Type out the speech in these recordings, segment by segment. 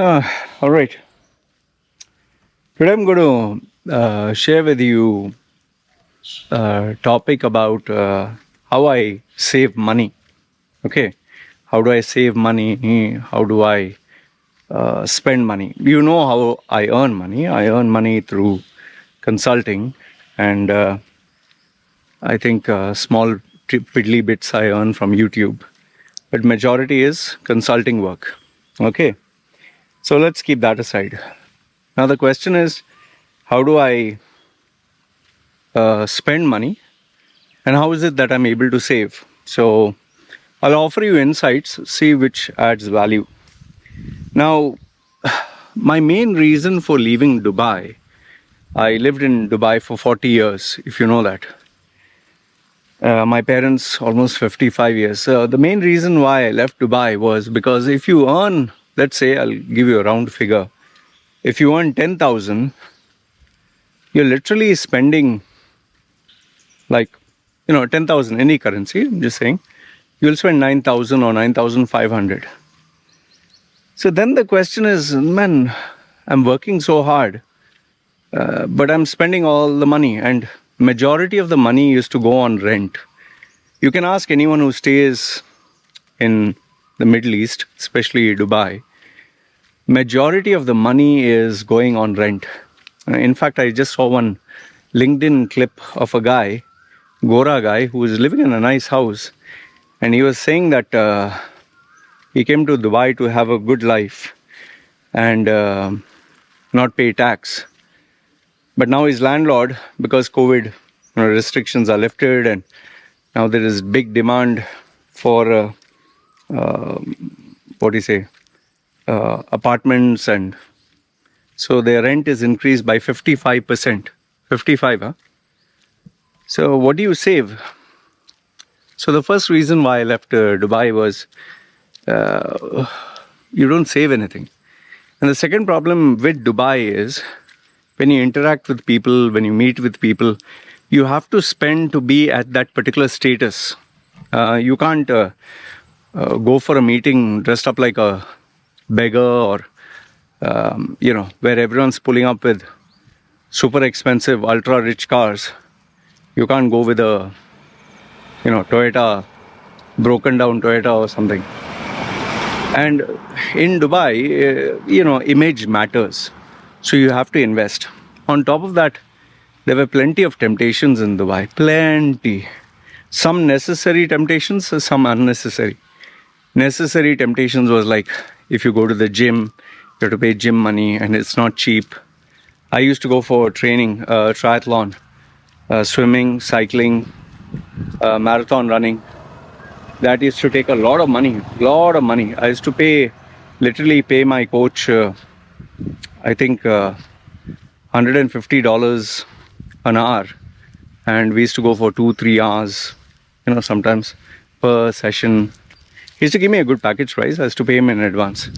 Uh, all right. Today I'm going to share with you a topic about how I save money. Okay. How do I save money? How do I spend money? You know how I earn money. I earn money through consulting, and I think small piddly bits I earn from YouTube. But majority is consulting work. Okay. So let's keep that aside. Now the question is, how do I spend money, and how is it that I'm able to save? So I'll offer you insights, see which adds value. Now, my main reason for leaving Dubai, I lived in Dubai for 40 years, if you know that. My parents almost 55 years. The main reason why I left Dubai was because if you earn, let's say, I'll give you a round figure. If you earn 10,000, you're literally spending like 10,000 any currency. I'm just saying you'll spend 9,000 or 9,500. So then the question is, man, I'm working so hard, but I'm spending all the money, and majority of the money used to go on rent. You can ask anyone who stays in the Middle East, especially Dubai. Majority of the money is going on rent. In fact, I just saw one LinkedIn clip of a guy, Gora guy, who is living in a nice house, and he was saying that he came to Dubai to have a good life and not pay tax. But now his landlord, because COVID restrictions are lifted, and now there is big demand for apartments, and so their rent is increased by 55%. 55, huh? So what do you save? So the first reason why I left Dubai was you don't save anything. And the second problem with Dubai is when you interact with people, when you meet with people, you have to spend to be at that particular status. You can't go for a meeting dressed up like a beggar, or where everyone's pulling up with super expensive, ultra rich cars. You can't go with a Toyota, broken down Toyota or something. And in Dubai, image matters. So you have to invest. On top of that, there were plenty of temptations in Dubai. Plenty. Some necessary temptations, some unnecessary. Necessary temptations was like, if you go to the gym, you have to pay gym money, and it's not cheap. I used to go for training, triathlon, swimming, cycling, marathon running. That used to take a lot of money. I used to literally pay my coach, I think $150 an hour. And we used to go for 2-3 hours, sometimes per session. He used to give me a good package price. I used to pay him in advance.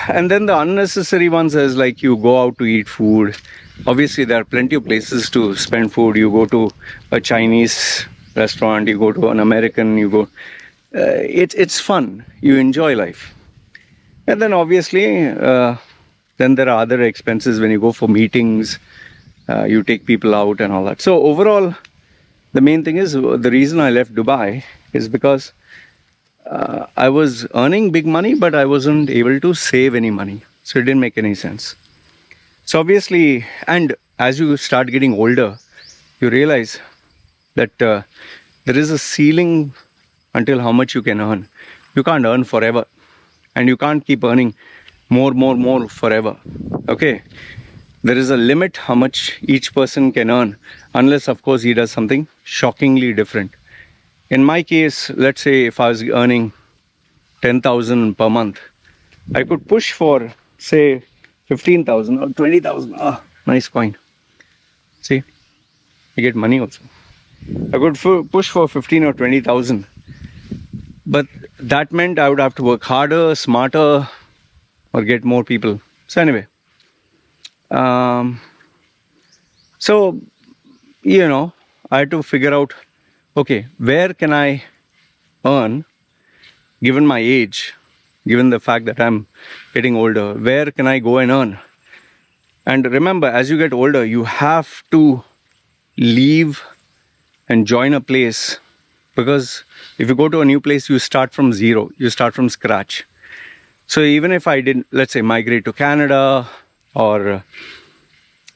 And then the unnecessary ones is like you go out to eat food. Obviously, there are plenty of places to spend food. You go to a Chinese restaurant, you go to an American, it's fun. You enjoy life. And then obviously, then there are other expenses when you go for meetings, you take people out and all that. So overall, the main thing is, the reason I left Dubai is because I was earning big money, but I wasn't able to save any money. So it didn't make any sense. So obviously, and as you start getting older, you realize that there is a ceiling until how much you can earn. You can't earn forever, and you can't keep earning more forever. Okay, there is a limit how much each person can earn, unless of course he does something shockingly different. In my case, let's say if I was earning 10,000 per month, I could push for say 15,000 or 20,000. Nice coin. See, you get money also. I could push for 15 or 20,000, but that meant I would have to work harder, smarter, or get more people. So anyway, so I had to figure out, okay, where can I earn, given my age, given the fact that I'm getting older. Where can I go and earn? And remember, as you get older, you have to leave and join a place, because if you go to a new place, you start from zero, you start from scratch. So even if I did, let's say, migrate to Canada or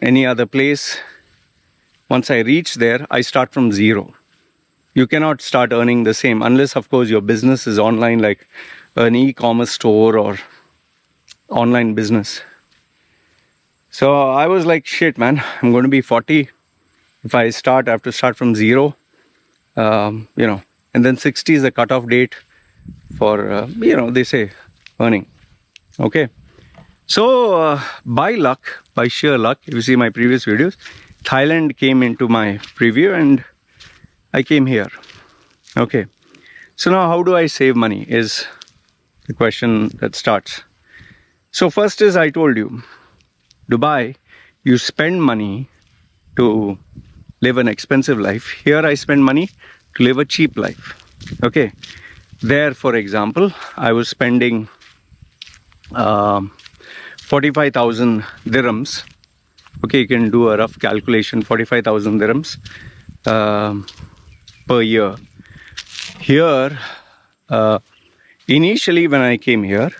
any other place, once I reach there, I start from zero. You cannot start earning the same unless, of course, your business is online, like an e-commerce store or online business. So I was like, shit, man, I'm going to be 40. If I have to start from zero, and then 60 is the cutoff date for, they say earning. Okay. So by sheer luck, if you see my previous videos, Thailand came into my preview and I came here. Okay. So now how do I save money is the question that starts. So first is, I told you, Dubai, you spend money to live an expensive life. Here I spend money to live a cheap life. Okay. There, for example, I was spending 45,000 dirhams. Okay, you can do a rough calculation, 45,000 dirhams per year. Here, initially when I came here,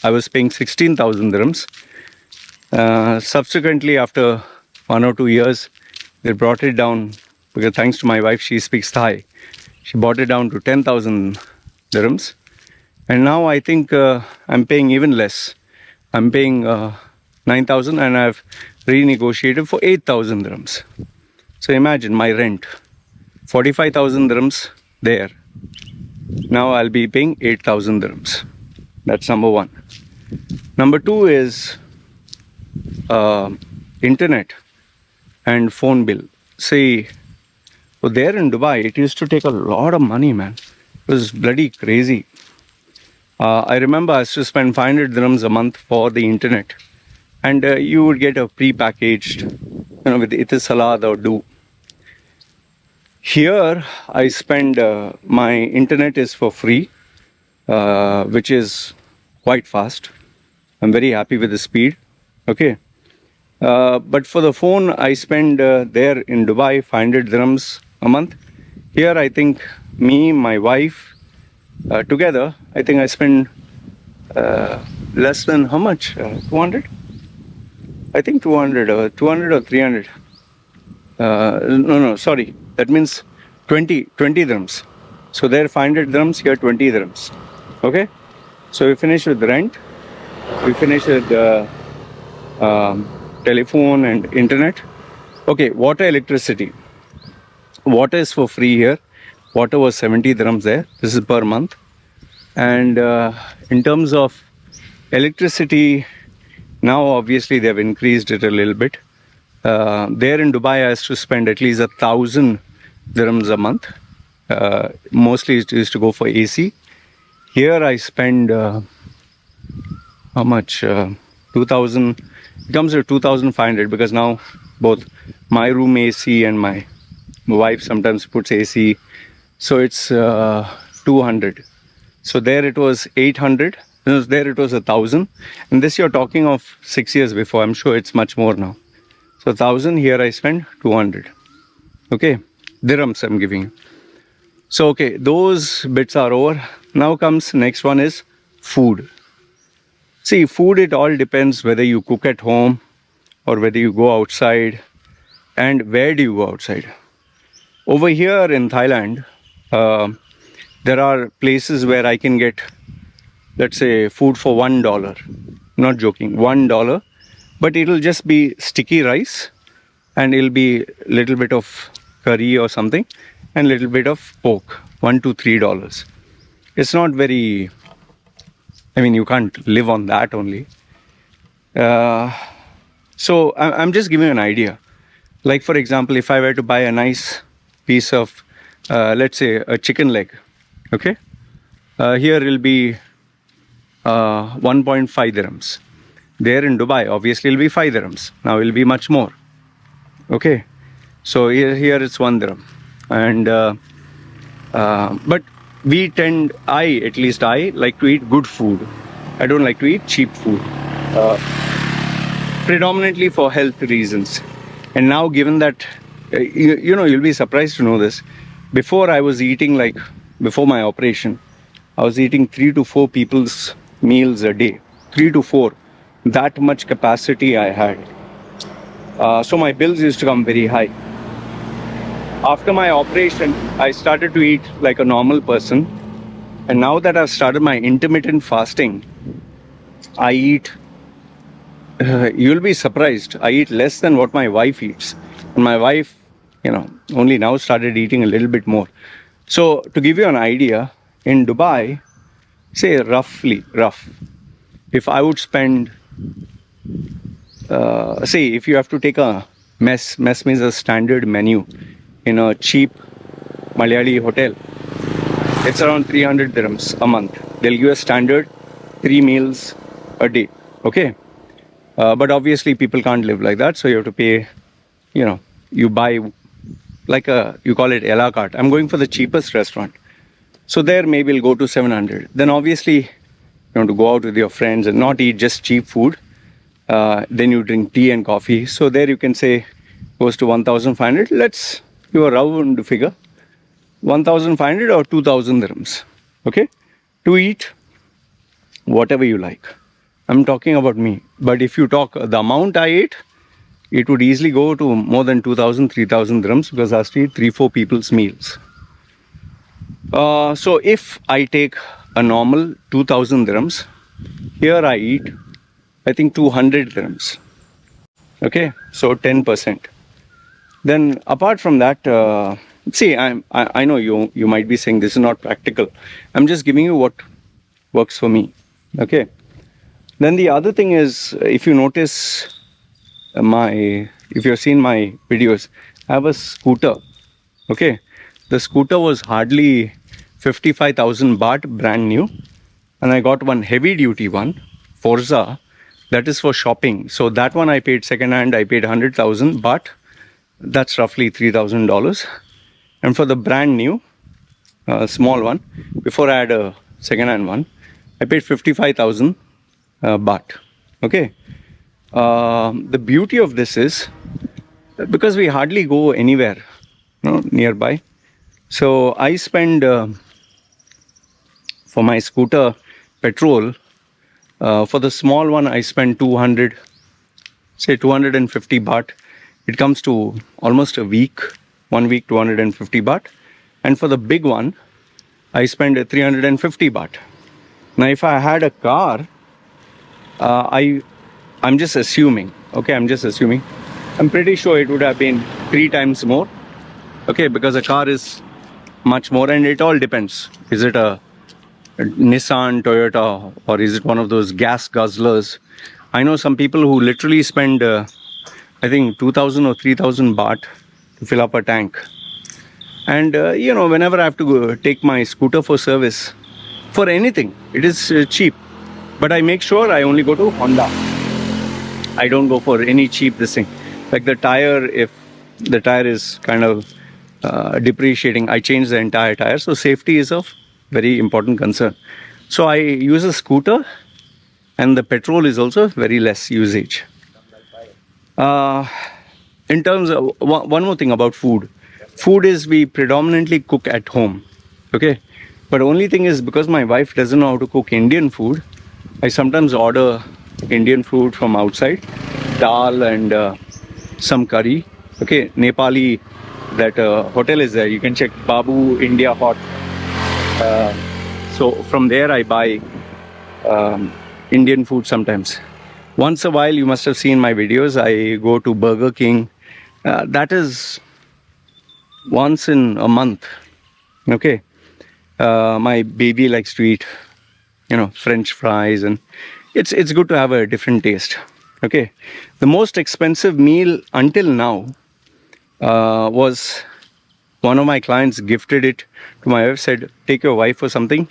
I was paying 16,000 dirhams. Subsequently, after 1 or 2 years, they brought it down, because thanks to my wife, she speaks Thai. She brought it down to 10,000 dirhams. And now I think I'm paying even less. I'm paying 9,000 and I've renegotiated for 8,000 dirhams. So imagine my rent, 45,000 dirhams there. Now I'll be paying 8,000 dirhams. That's number one. Number two is internet and phone bill. See, there in Dubai, it used to take a lot of money, man. It was bloody crazy. I remember I used to spend 500 dirhams a month for the internet. And you would get a pre-packaged, with Itisalat or Do. Here, I spend, my internet is for free, which is quite fast. I'm very happy with the speed. Okay. But for the phone, I spend there in Dubai 500 dirhams a month. Here, I think me, my wife, together, I think I spend less than how much? 200? I think 200 or 300. No, sorry. That means 20 dirhams. So there 500 dirhams, here 20 dirhams. Okay? So we finish with rent. We finish with telephone and internet. Okay, water, electricity. Water is for free here. Water was 70 dirhams there. This is per month. And in terms of electricity, now obviously they've increased it a little bit. There in Dubai, I used to spend at least 1,000 dirhams a month. Mostly it used to go for AC. Here I spend how much? 2,000. It comes to 2,500 because now both my room AC and my wife sometimes puts AC. So it's 200. So there it was 800. There it was 1,000. And this you're talking of 6 years before. I'm sure it's much more now. So 1,000, here I spend 200. Okay, dirhams I'm giving you. So okay, those bits are over. Now comes next one is food. See, food, it all depends whether you cook at home or whether you go outside, and where do you go outside. Over here in Thailand, there are places where I can get, let's say, food for $1. Not joking, $1. But it'll just be sticky rice and it'll be a little bit of curry or something and a little bit of pork, $1 to $3. It's not very, you can't live on that only. So I'm just giving you an idea. Like, for example, if I were to buy a nice piece of, let's say, a chicken leg, okay? Here it'll be 1.5 dirhams. There in Dubai, obviously it'll be 5 dirhams. Now it'll be much more. Okay? So here it's 1 dirham. And, but I like to eat good food. I don't like to eat cheap food, predominantly for health reasons. And now, given that, you'll be surprised to know this. Before I was eating, like before my operation, I was eating 3 to 4 people's meals a day. 3 to 4. That much capacity I had. So my bills used to come very high. After my operation, I started to eat like a normal person. And now that I've started my intermittent fasting, I eat, you'll be surprised, I eat less than what my wife eats. And my wife, only now started eating a little bit more. So to give you an idea, in Dubai, say rough, if I would spend, say if you have to take a mess means a standard menu in a cheap Malayali hotel, it's around 300 dirhams a month. They'll give a standard 3 meals a day, okay? But obviously people can't live like that, so you have to pay, you buy like you call it a la carte. I'm going for the cheapest restaurant. So there maybe it'll go to 700. Then obviously you want to go out with your friends and not eat just cheap food. Then you drink tea and coffee. So there you can say goes to 1,500. Let's do a round figure. 1,500 or 2,000 dirhams. Okay? To eat whatever you like. I'm talking about me. But if you talk the amount I ate, it would easily go to more than 2,000, 3,000 dirhams because I have to eat 3-4 people's meals. So if I take a normal 2,000 dirhams, here I eat, I think 200 dirhams. Okay, so 10%. Then apart from that, see, I know you might be saying this is not practical. I'm just giving you what works for me. Okay. Then the other thing is, if you notice if you've seen my videos, I have a scooter. Okay. The scooter was hardly 55,000 baht, brand new. And I got one heavy duty one, Forza, that is for shopping. So that one I paid second hand, I paid 100,000 baht. That's roughly $3,000. And for the brand new, small one, before I had a second hand one, I paid 55,000 baht. Okay. The beauty of this is, because we hardly go anywhere nearby. So I spend, for my scooter, petrol, for the small one, I spend 250 baht. It comes to almost a week, 1 week, 250 baht. And for the big one, I spend 350 baht. Now, if I had a car, I'm just assuming, okay, I'm pretty sure it would have been 3 times more, okay, because a car is much more, and it all depends. Is it a Nissan, Toyota, or is it one of those gas guzzlers? I know some people who literally spend, I think, 2,000 or 3,000 baht to fill up a tank. And, whenever I have to go take my scooter for service, for anything, it is cheap. But I make sure I only go to Honda. I don't go for any cheap this thing. Like the tire, if the tire is kind of depreciating, I change the entire tire. So safety is of very important concern. So I use a scooter, and the petrol is also very less usage. In terms of one more thing about food. Food is we predominantly cook at home. Okay. But only thing is, because my wife doesn't know how to cook Indian food, I sometimes order Indian food from outside, dal and some curry. Okay, Nepali, that hotel is there. You can check Babu India Hot. So from there I buy Indian food sometimes. Once a while, you must have seen my videos, I go to Burger King. That is once in a month. Okay. My baby likes to eat, French fries, and it's good to have a different taste. Okay. The most expensive meal until now was one of my clients gifted it to my wife, said, take your wife for something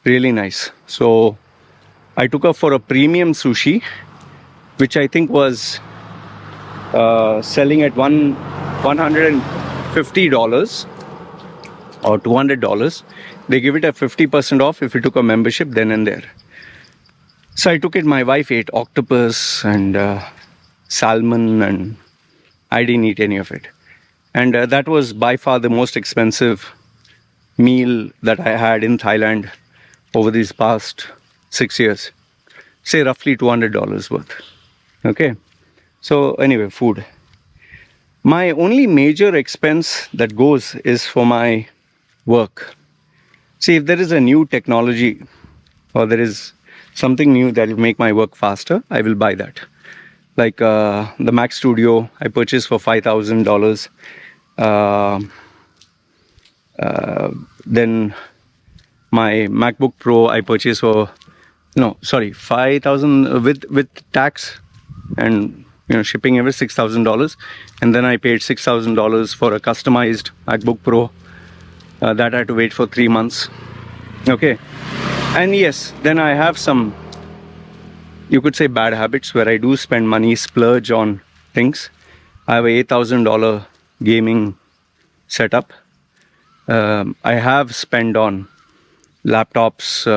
really nice. So I took her for a premium sushi, which I think was selling at $150 or $200. They give it a 50% off if you took a membership then and there. So I took it. My wife ate octopus and salmon, and I didn't eat any of it. And that was by far the most expensive meal that I had in Thailand over these past 6 years. Say roughly $200 worth. Okay. So anyway, food. My only major expense that goes is for my work. See, if there is a new technology or there is something new that will make my work faster, I will buy that. Like the Mac Studio, I purchased for $5,000. Then my MacBook Pro, I purchased for 5,000 with tax and shipping ever $6,000, and then I paid $6,000 for a customized MacBook Pro that I had to wait for 3 months. Okay, and yes, then I have some, you could say, bad habits where I do spend money, splurge on things. I have a $8,000 gaming setup. I have spent on laptops,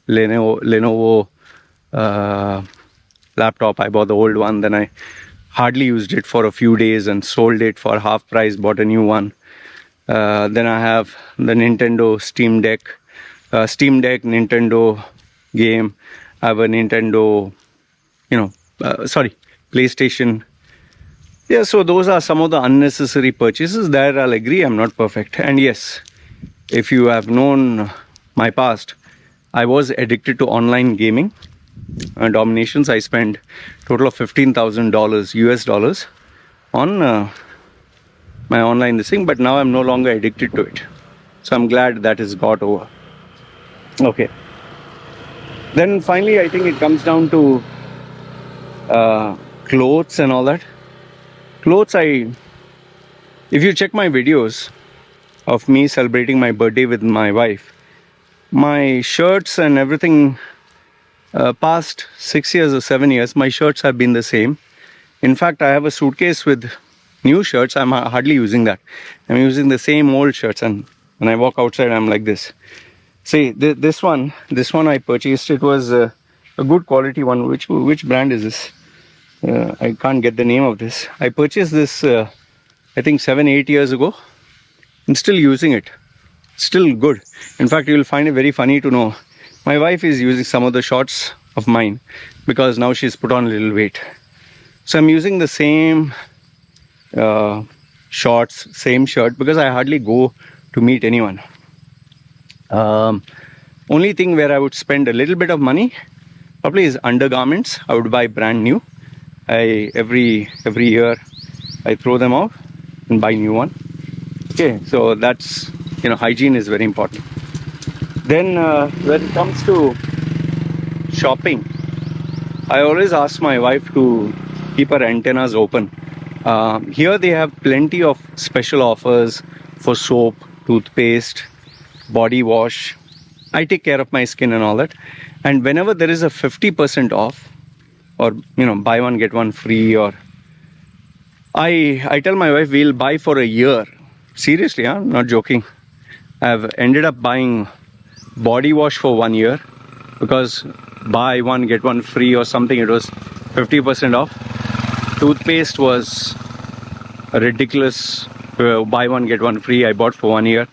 Lenovo laptop. I bought the old one, then I hardly used it for a few days and sold it for half price, bought a new one. Then I have the Nintendo Steam Deck, Nintendo game. I have a Nintendo, PlayStation. Yeah, so those are some of the unnecessary purchases. There I'll agree I'm not perfect. And yes, if you have known my past, I was addicted to online gaming dominations. I spent total of $15,000 US dollars on my online this thing, but now I'm no longer addicted to it. So I'm glad that has got over. Okay. Then finally, I think it comes down to clothes and all that. Clothes, if you check my videos of me celebrating my birthday with my wife, my shirts and everything, past 6 years or 7 years, my shirts have been the same. In fact, I have a suitcase with new shirts. I'm hardly using that. I'm using the same old shirts, and when I walk outside, I'm like this. See, this one I purchased. It was a good quality one. Which brand is this? I can't get the name of this. I purchased this, I think 7-8 years ago. I'm still using it. Still good. In fact, you will find it very funny to know. My wife is using some of the shorts of mine because now she's put on a little weight. So I'm using the same shorts, same shirt, because I hardly go to meet anyone. Only thing where I would spend a little bit of money probably is undergarments. I would buy brand new. Every year I throw them out and buy new one. Okay, so that's, hygiene is very important. Then when it comes to shopping, I always ask my wife to keep her antennas open. Here they have plenty of special offers for soap, toothpaste, body wash. I take care of my skin and all that. And whenever there is a 50% off, or buy one get one free, or I tell my wife we'll buy for a year. Seriously, I'm not joking. I've ended up buying body wash for 1 year because buy one get one free or something. It was 50% off. Toothpaste was a ridiculous buy one get one free. I bought for 1 year.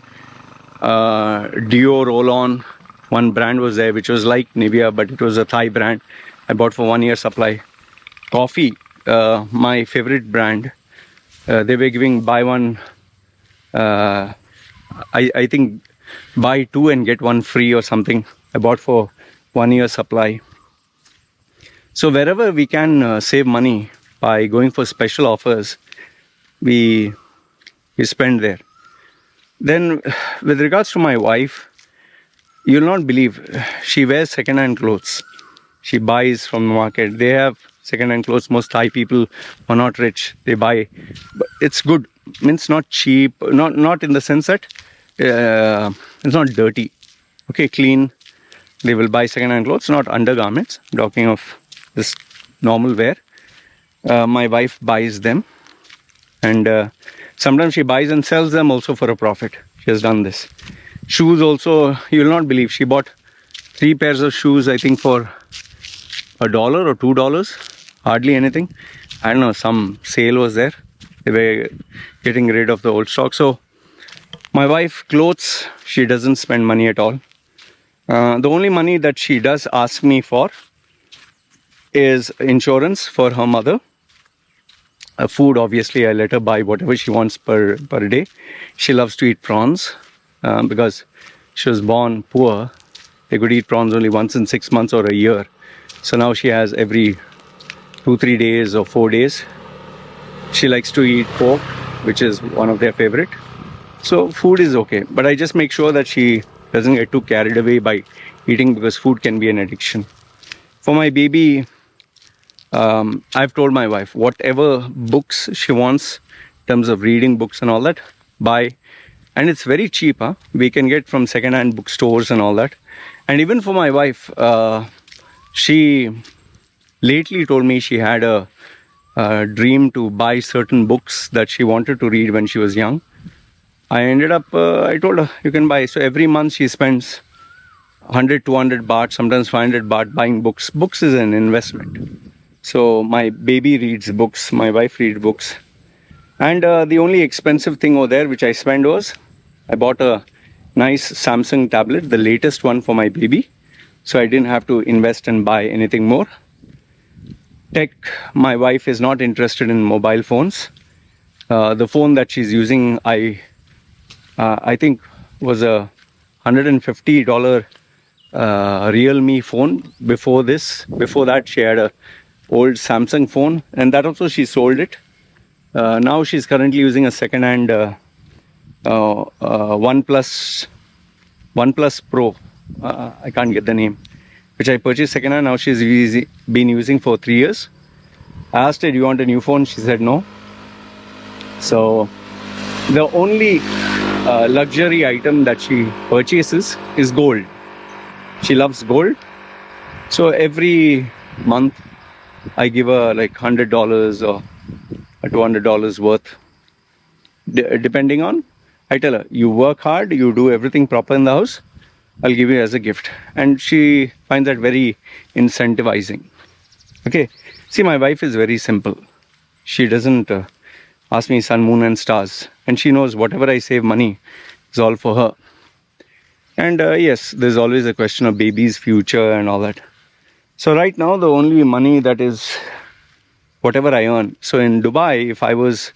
Deo roll-on, one brand was there which was like Nivea, but it was a Thai brand. I bought for 1 year supply. Coffee, my favorite brand, they were giving buy one, I think buy two and get one free or something. I bought for 1 year supply. So wherever we can save money by going for special offers, we spend there. Then with regards to my wife, you'll not believe, she wears second-hand clothes. She buys from the market. They have second-hand clothes. Most Thai people are not rich. They buy. But it's good. Means not cheap. Not in the sense that it's not dirty. Okay, clean. They will buy second-hand clothes, not undergarments. Talking of this normal wear. My wife buys them. And sometimes she buys and sells them also for a profit. She has done this. Shoes also, you will not believe. She bought 3 pairs of shoes, I think, for $1 or $2, hardly anything. I don't know, some sale was there. They were getting rid of the old stock. So my wife, clothes, she doesn't spend money at all. The only money that she does ask me for is insurance for her mother. Food, obviously, I let her buy whatever she wants per day. She loves to eat prawns because she was born poor. They could eat prawns only once in 6 months or a year. So now she has every 2-3 days or 4 days. She likes to eat pork, which is one of their favorite. So food is okay, but I just make sure that she doesn't get too carried away by eating, because food can be an addiction. For my baby, I've told my wife, whatever books she wants in terms of reading books and all that, buy. And it's very cheap, huh? We can get from second-hand bookstores and all that. And even for my wife, she lately told me she had a dream to buy certain books that she wanted to read when she was young. I ended up, I told her, you can buy. So every month she spends 100, 200 baht, sometimes 500 baht buying books. Books is an investment. So my baby reads books, my wife reads books. And the only expensive thing over there which I spent was, I bought a nice Samsung tablet, the latest one for my baby. So I didn't have to invest and buy anything more. Tech, my wife is not interested in mobile phones. The phone that she's using, I think was a $150 Realme phone. Before that she had a old Samsung phone, and that also she sold it. Now she's currently using a second-hand OnePlus Pro. I can't get the name, which I purchased second-hand. Now she's been using for 3 years. I asked her, do you want a new phone? She said no. So the only luxury item that she purchases is gold. She loves gold. So every month I give her like $100 or $200 worth, depending on, I tell her, you work hard, you do everything proper in the house, I'll give you as a gift. And she finds that very incentivizing. Okay, see, my wife is very simple. She doesn't ask me sun, moon and stars, and she knows whatever I save money is all for her. And yes, there's always a question of baby's future and all that. So right now the only money that is whatever I earn. So in Dubai, if I was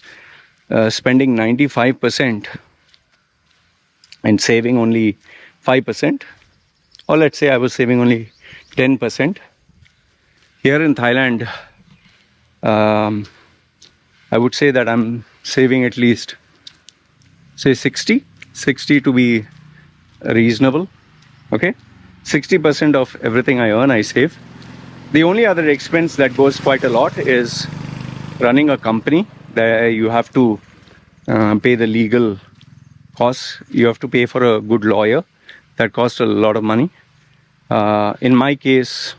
spending 95% and saving only 5%, or let's say I was saving only 10%, here in Thailand, I would say that I'm saving at least, say 60 to be reasonable. Okay, 60% of everything I earn I save. The only other expense that goes quite a lot is running a company. There you have to pay the legal costs. You have to pay for a good lawyer. That costs a lot of money. In my case,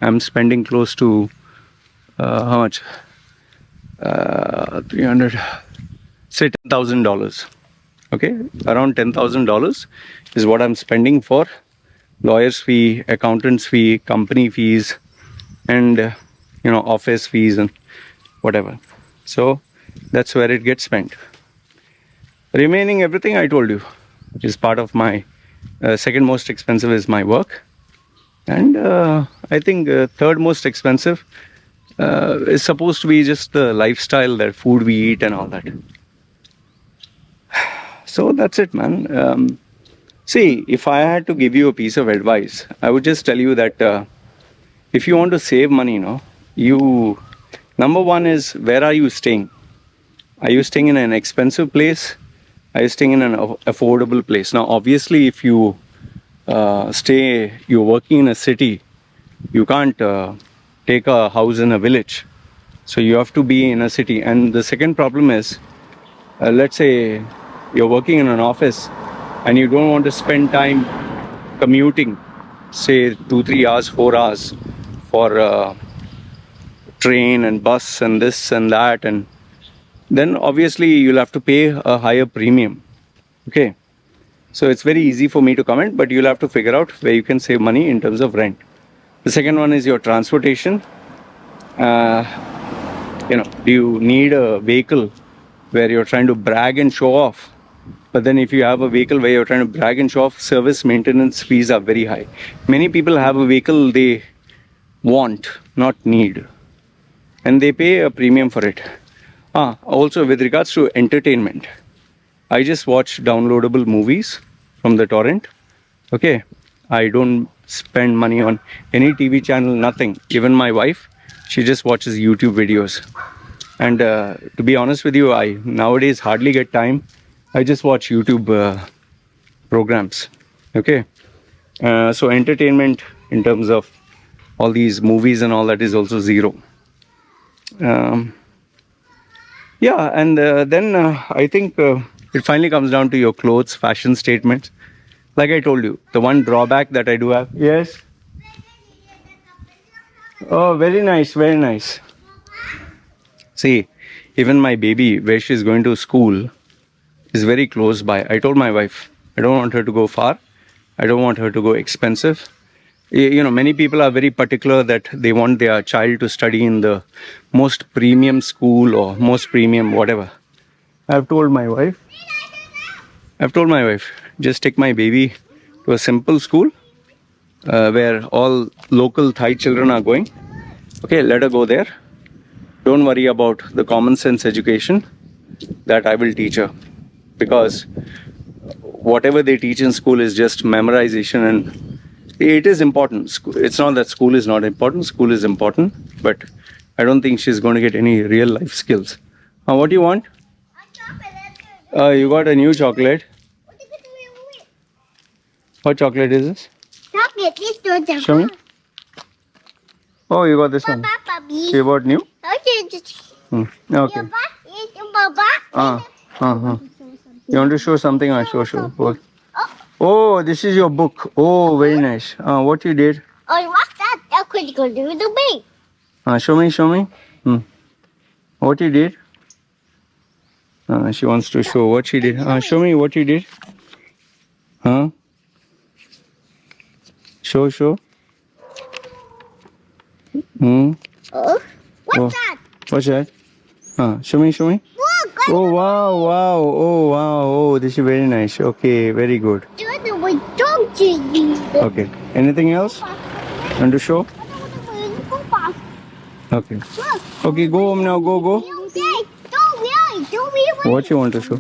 I'm spending close to how much? 300, say $10,000. Okay, around $10,000 is what I'm spending for lawyer's fee, accountant's fee, company fees, and office fees and whatever. So that's where it gets spent. Remaining everything I told you is part of my second most expensive is my work, and I think third most expensive is supposed to be just the lifestyle, that food we eat and all that. So that's it, man. See, if I had to give you a piece of advice, I would just tell you that if you want to save money, number one is, where are you staying? Are you staying in an expensive place? Are you staying in an affordable place? Now, obviously, if you you're working in a city, you can't take a house in a village. So you have to be in a city. And the second problem is, let's say you're working in an office and you don't want to spend time commuting, say 2-3 hours, 4 hours for train and bus and this and that, and then obviously you'll have to pay a higher premium. Okay, so it's very easy for me to comment, but you'll have to figure out where you can save money in terms of rent. The second one is your transportation. Do you need a vehicle where you're trying to brag and show off? But then if you have a vehicle where you're trying to brag and show off, service maintenance fees are very high. Many people have a vehicle they want, not need, and they pay a premium for it. Also with regards to entertainment, I just watch downloadable movies from the torrent. Okay, I don't spend money on any TV channel, nothing. Even my wife, she just watches YouTube videos. And to be honest with you, I nowadays hardly get time. I just watch YouTube programs. Okay, so entertainment in terms of all these movies and all that is also zero. And then I think it finally comes down to your clothes, fashion statements. Like I told you, the one drawback that I do have. Yes. Oh, very nice, very nice. See, even my baby, where she's going to school, is very close by. I told my wife, I don't want her to go far. I don't want her to go expensive. Many people are very particular that they want their child to study in the most premium school or most premium whatever. I've told my wife, just take my baby to a simple school where all local Thai children are going. Okay, let her go there. Don't worry about the common sense education that I will teach her. Because whatever they teach in school is just memorization, and it is important. It's not that school is not important. School is important, but I don't think she's going to get any real life skills. What do you want? You got a new chocolate. What chocolate is this? Chocolate is Show me. Oh, you got this one. You bought new? Okay. You want to show something? Show. Oh, this is your book. Oh, very nice. What you did? Oh, what's that? I could go do the big. Show me. What you did? She wants to show what she did. Show me what you did. Show. What's that? What's that? Show me. Look, Oh, wow. Oh, wow. Oh, this is very nice. Okay, very good. Okay. Anything else? Want to show? Okay. Okay, go home now. Go. What you want to show?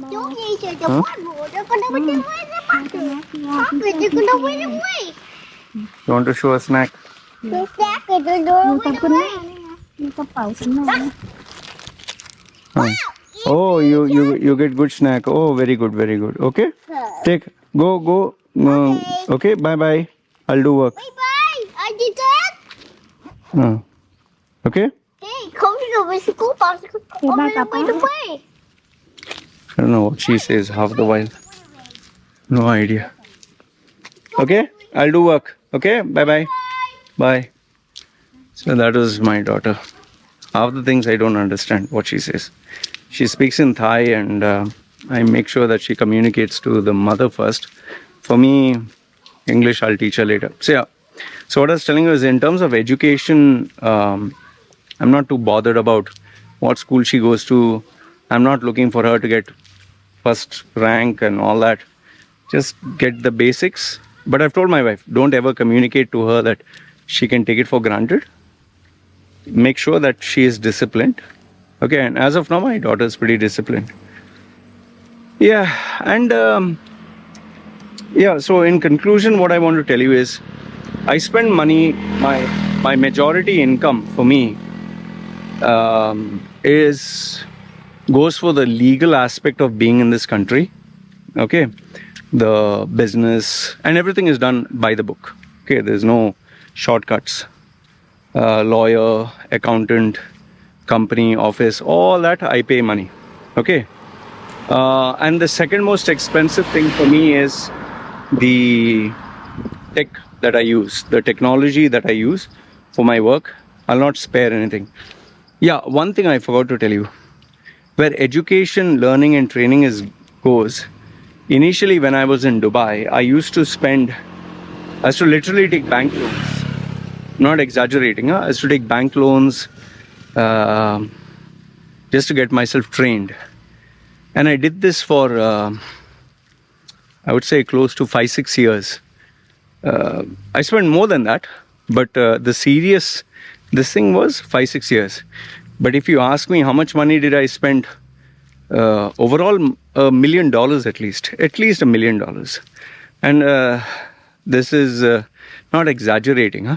You want to show a snack? Oh, you get good snack. Oh, very good. Okay, take go. Okay, bye. I'll do work. Bye. I did that. Okay. Hey, come to the school box. I don't know what she says half the while. No idea. Okay, I'll do work. Okay, bye. Bye. So that was my daughter. Half the things I don't understand what she says. She speaks in Thai, and I make sure that she communicates to the mother first. For me, English I'll teach her later. So what I was telling you is, in terms of education, I'm not too bothered about what school she goes to. I'm not looking for her to get first rank and all that. Just get the basics. But I've told my wife, don't ever communicate to her that she can take it for granted. Make sure that she is disciplined. Okay, and as of now, my daughter is pretty disciplined. Yeah, and so in conclusion, what I want to tell you is, I spend money, my majority income for me goes for the legal aspect of being in this country. Okay, the business and everything is done by the book. Okay, there's no shortcuts. Lawyer, accountant, company, office, all that I pay money. Okay, and the second most expensive thing for me is the tech that I use, the technology that I use for my work. I'll not spare anything. Yeah, one thing I forgot to tell you, where education, learning and training goes. Initially, when I was in Dubai, I used to literally take bank loans. not exaggerating, huh? I used to take bank loans just to get myself trained. And I did this for, I would say, close to 5-6 years. I spent more than that, but this thing was 5-6 years. But if you ask me how much money did I spend, overall, $1 million at least $1 million. And this is not exaggerating, huh?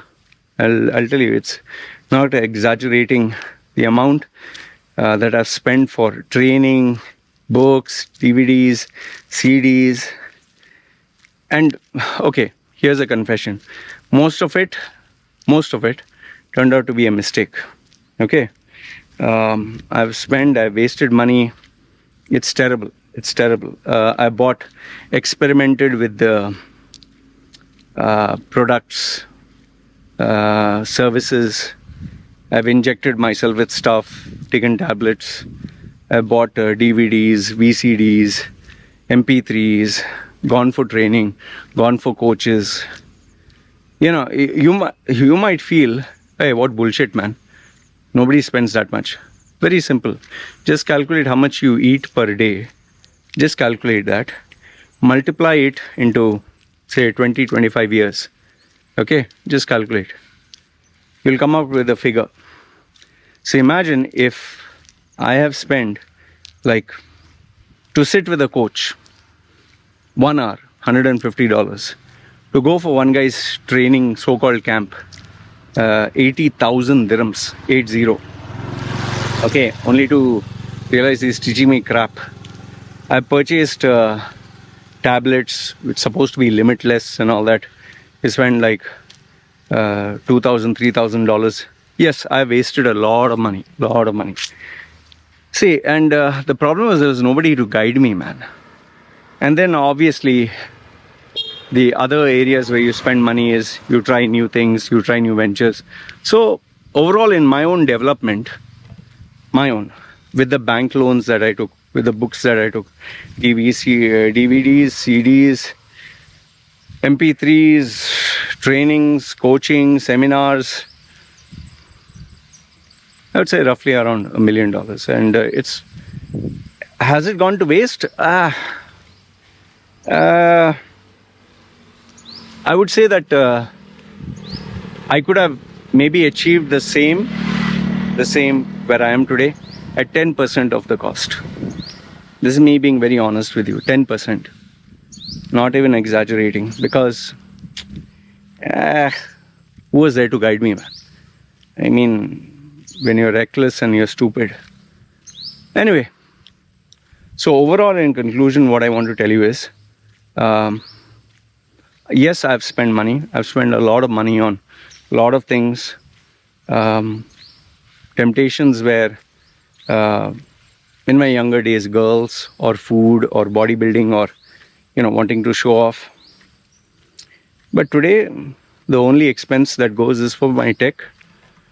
I'll tell you, it's not exaggerating the amount that I've spent for training, books, DVDs, CDs. And okay, here's a confession. Most of it turned out to be a mistake. Okay. I've wasted money. It's terrible. I experimented with the products, services. I've injected myself with stuff, taken tablets. I bought DVDs, VCDs, MP3s, gone for training, gone for coaches. You know, you might feel, hey, what bullshit, man. Nobody spends that much. Very simple. Just calculate how much you eat per day. Just calculate that. Multiply it into, say, 20-25 years. Okay? Just calculate. You'll come up with a figure. So imagine if I have spent, like, to sit with a coach, 1 hour, $150. To go for one guy's training, so-called camp, 80,000 dirhams, 80. Okay, only to realize he's teaching me crap. I purchased tablets, which supposed to be limitless and all that. I spent like $2,000, $3,000. Yes, I wasted a lot of money. See, and the problem was there was nobody to guide me, man. And then obviously, the other areas where you spend money is you try new things, you try new ventures. So overall, in my own development, with the bank loans that I took, with the books that I took, DVDs, CDs, MP3s, trainings, coaching, seminars, I would say roughly around $1 million. And has it gone to waste? I would say that I could have maybe achieved the same where I am today at 10% of the cost. This is me being very honest with you. 10%. Not even exaggerating, because who was there to guide me, man? I mean, when you're reckless and you're stupid. Anyway, so overall, in conclusion, what I want to tell you is, yes, I've spent money. I've spent a lot of money on a lot of things. Temptations were, in my younger days, girls or food or bodybuilding or, wanting to show off. But today, the only expense that goes is for my tech.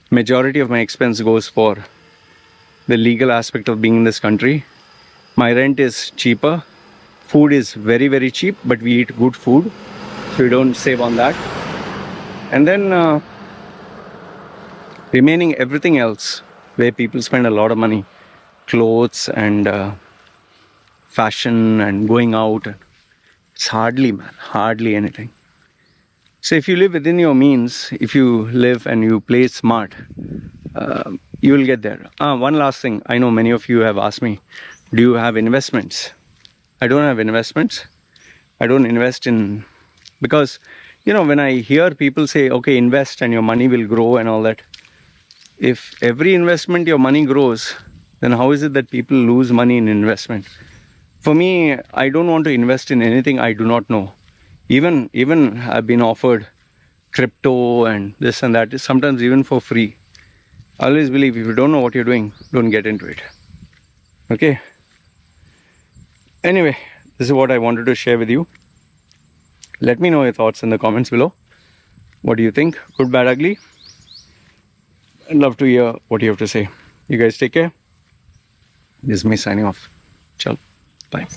Majority of my expense goes for the legal aspect of being in this country. My rent is cheaper. Food is very, very cheap, but we eat good food, so we don't save on that. And then remaining everything else, where people spend a lot of money, clothes and fashion and going out, it's hardly anything. So if you live within your means, if you live and you play smart, you will get there. One last thing. I know many of you have asked me, do you have investments? I don't have investments. I don't invest in, because, when I hear people say, okay, invest and your money will grow and all that. If every investment your money grows, then how is it that people lose money in investment? For me, I don't want to invest in anything I do not know. Even I've been offered crypto and this and that, sometimes even for free. I always believe if you don't know what you're doing, don't get into it. Okay? Anyway, this is what I wanted to share with you. Let me know your thoughts in the comments below. What do you think? Good, bad, ugly? I'd love to hear what you have to say. You guys take care. This is me signing off. Chal. Bye.